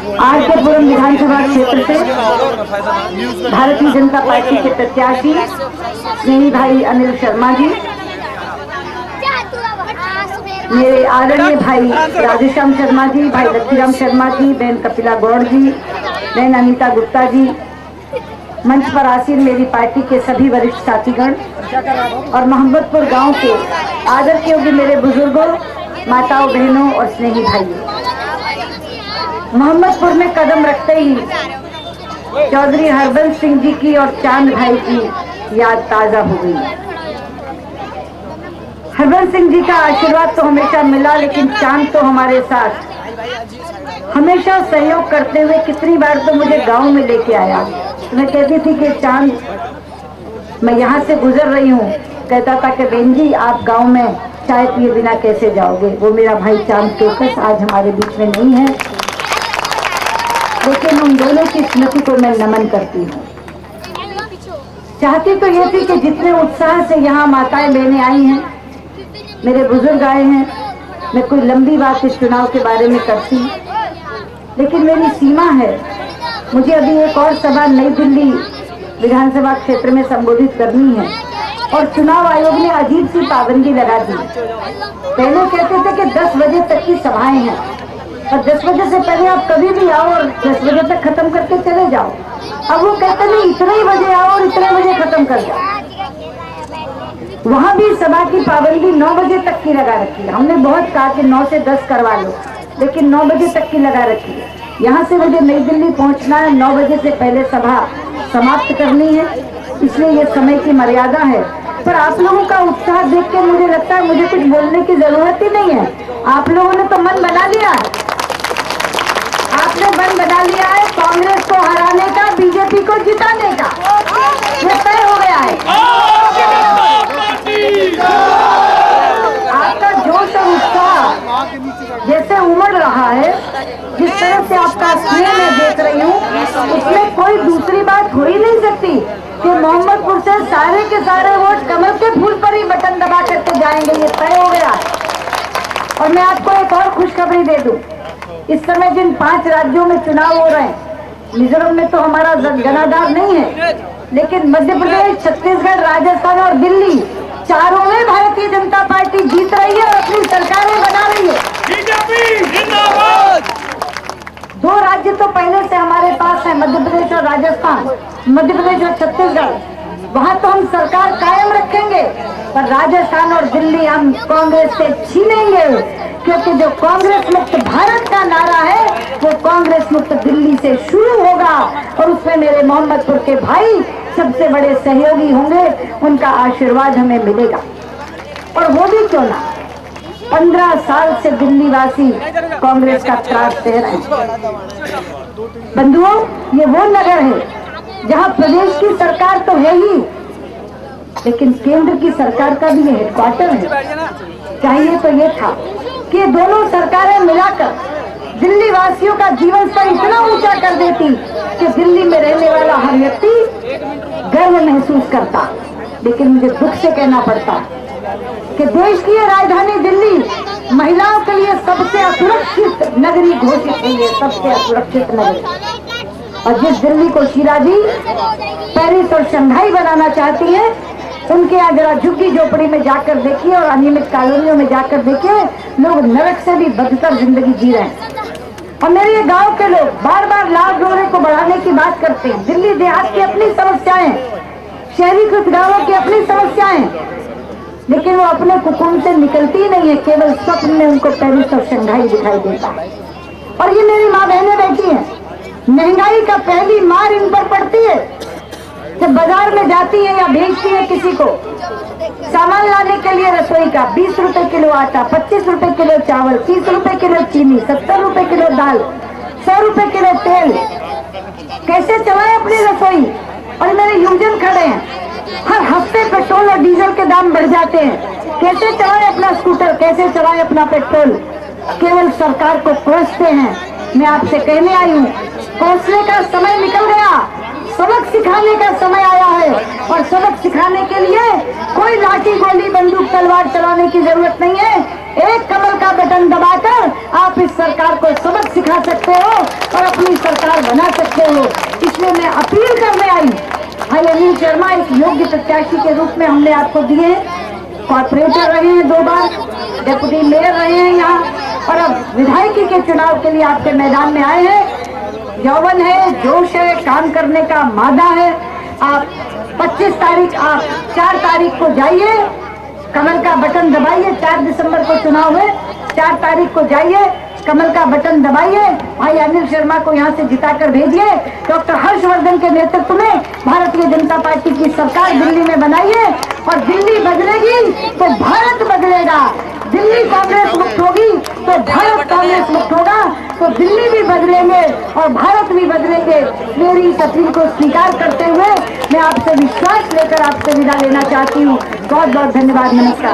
आरकेपुरम विधानसभा क्षेत्र से भारतीय जनता पार्टी के प्रत्याशी स्नेही भाई अनिल शर्मा जी, मेरे आदरणीय भाई राधेश्याम शर्मा जी, भाई लक्ष्मीराम शर्मा जी, बहन कपिला गौड़ जी, बहन अनीता गुप्ता जी, मंच पर आसीन मेरी पार्टी के सभी वरिष्ठ साथीगण और मोहम्मदपुर गांव के आदर के योग्य मेरे बुजुर्गों, माताओं, बहनों और स्नेही भाइयों, मोहम्मदपुर में कदम रखते ही चौधरी हरबंस सिंह जी की और चांद भाई की याद ताजा हो गई। हरबंस सिंह जी का आशीर्वाद तो हमेशा मिला, लेकिन चांद तो हमारे साथ हमेशा सहयोग करते हुए कितनी बार तो मुझे गांव में लेके आया। मैं कहती थी कि चांद, मैं यहाँ से गुजर रही हूँ, कहता था कि बहन जी आप गांव में चाय पिए बिना कैसे जाओगे। वो मेरा भाई चांद चौकस आज हमारे बीच में नहीं है, लेकिन उन दोनों की स्मृति को मैं नमन करती हूँ। चाहती तो ये थी कि जितने उत्साह से यहाँ माताएं बहनें आई हैं, मेरे बुजुर्ग आए हैं, मैं कोई लंबी बात इस चुनाव के बारे में करती, लेकिन मेरी सीमा है। मुझे अभी एक और सभा नई दिल्ली विधानसभा क्षेत्र में संबोधित करनी है और चुनाव आयोग ने अजीब सी पाबंदी लगा दी। पहले कहते थे कि 10 बजे तक की सभाएं हैं और 10 बजे से पहले आप कभी भी आओ और 10 बजे तक खत्म करके चले जाओ। अब वो कहते नहीं, इतने ही बजे आओ और इतने बजे खत्म कर जाओ। वहां भी सभा की पाबंदी 9 बजे तक की लगा रखी है। हमने बहुत कहा कि 9 से 10 करवा लो, लेकिन 9 बजे तक की लगा रखी है। यहाँ से मुझे नई दिल्ली पहुँचना है, 9 बजे से पहले सभा समाप्त करनी है, इसलिए ये समय की मर्यादा है। पर आप लोगों का उत्साह देख के मुझे लगता है मुझे कुछ बोलने की जरूरत ही नहीं है। आप लोगों ने तो मन बना लिया है, आपने मन बना लिया है कांग्रेस को हराने का, बीजेपी को जिताने का, ये तय हो गया है। आपका जोश और उत्साह जैसे उमड़ रहा है, जिस तरह से आपका स्नेह मैं देख रही हूँ, उसमें कोई दूसरी बात हो ही नहीं सकती कि मोहम्मदपुर से सारे के सारे वोट कमल के फूल पर ही बटन दबा करके जाएंगे, ये तय हो गया। और मैं आपको एक और खुशखबरी दे दूं, इस समय जिन 5 राज्यों में चुनाव हो रहे हैं, मिजोरम में तो हमारा जनाधार नहीं है, लेकिन मध्य प्रदेश, छत्तीसगढ़, राजस्थान और दिल्ली, चारों में भारतीय जनता पार्टी जीत रही है और अपनी सरकारें बना रही है। जिंदाबाद। 2 राज्य तो पहले से हमारे पास है, मध्य प्रदेश और राजस्थान, मध्य प्रदेश और छत्तीसगढ़, वहां तो हम सरकार कायम रखेंगे, पर राजस्थान और दिल्ली हम कांग्रेस से छीनेंगे, क्योंकि जो कांग्रेस मुक्त भारत का नारा है वो कांग्रेस मुक्त दिल्ली से शुरू होगा और उसमें मेरे मोहम्मदपुर के भाई सबसे बड़े सहयोगी होंगे, उनका आशीर्वाद हमें मिलेगा। और वो भी क्यों ना, 15 साल से दिल्ली वासी कांग्रेस का त्रास सह रहे हैं। बंधुओं, ये वो नगर है जहां प्रदेश की सरकार तो है ही, लेकिन केंद्र की सरकार का भी हेडक्वार्टर है। चाहिए तो ये था कि दोनों सरकारें मिलाकर दिल्ली वासियों का जीवन स्तर इतना ऊंचा कर देती कि दिल्ली में रहने वाला हर व्यक्ति गर्व महसूस करता। लेकिन मुझे दुख से कहना पड़ता कि देश की ये राजधानी दिल्ली महिलाओं के लिए सबसे असुरक्षित नगरी घोषित हुई है, सबसे असुरक्षित नगरी। और जिस दिल्ली को शीला जी पेरिस और शंघाई बनाना चाहती है, उनके यहाँ जरा झुग्गी झोपड़ी में जाकर देखिए और अनियमित कॉलोनियों में जाकर देखिए, लोग नरक से भी बदतर जिंदगी जी रहे हैं। और मेरे ये गांव के लोग बार बार लाभ डोरे को बढ़ाने की बात करते हैं। दिल्ली देहात की अपनी समस्याएं, शहरीकृत गांवों की अपनी समस्याएं, लेकिन वो अपने कुकुम से निकलती नहीं है, केवल स्वप्न में उनको पेरिस और शंघाई दिखाई देता है। और ये मेरी माँ बहनें बैठी हैं, महंगाई का पहली मार इन पर पड़ती है। जब बाजार में जाती है या भेजती है किसी को सामान लाने के लिए रसोई का, 20 रुपए किलो आटा, 25 रुपए किलो चावल, 30 रुपए किलो चीनी, 70 रुपए किलो दाल, 100 रुपए किलो तेल, कैसे चलाएं अपनी रसोई। और मेरे युवजन खड़े हैं, हर हफ्ते पेट्रोल और डीजल के दाम बढ़ जाते हैं, कैसे चलाएं अपना स्कूटर, कैसे चलाएं अपना पेट्रोल, केवल सरकार को कोसते हैं। मैं आपसे कहने आई हूँ, कोसने का समय निकल गया, सबक सिखाने का समय आया है। और सबक सिखाने के लिए कोई लाठी गोली बंदूक तलवार चलाने की जरूरत नहीं है, एक कमल का बटन दबाकर आप इस सरकार को सबक सिखा सकते हो और अपनी सरकार बना सकते हो। इसलिए मैं अपील करने आई, भाई अनिल शर्मा एक योग्य प्रत्याशी के रूप में हमने आपको दिए, कॉर्पोरेटर रहे हैं 2 बार, डिप्टी मेयर रहे हैं यहाँ, और अब विधायकी के चुनाव के लिए आपके मैदान में आए हैं। यौवन है, जोश है, काम करने का मादा है। आप 25 तारीख, आप 4 तारीख को जाइए, कमल का बटन दबाइए। 4 दिसंबर को चुनाव है, 4 तारीख को जाइए, कमल का बटन दबाइए, भाई अनिल शर्मा को यहाँ से जिताकर भेजिए। डॉक्टर हर्षवर्धन के नेतृत्व में भारतीय जनता पार्टी की सरकार दिल्ली में बनाइए, और दिल्ली बदलेगी तो भारत बदलेगा। दिल्ली कांग्रेस मुक्त होगी तो भारत कांग्रेस मुक्त होगा, तो दिल्ली भी बदलेंगे और भारत भी बदलेंगे। मेरी इस अपील को स्वीकार करते हुए मैं आपसे विश्वास लेकर आपसे विदा लेना चाहती हूँ। बहुत बहुत धन्यवाद, नमस्कार।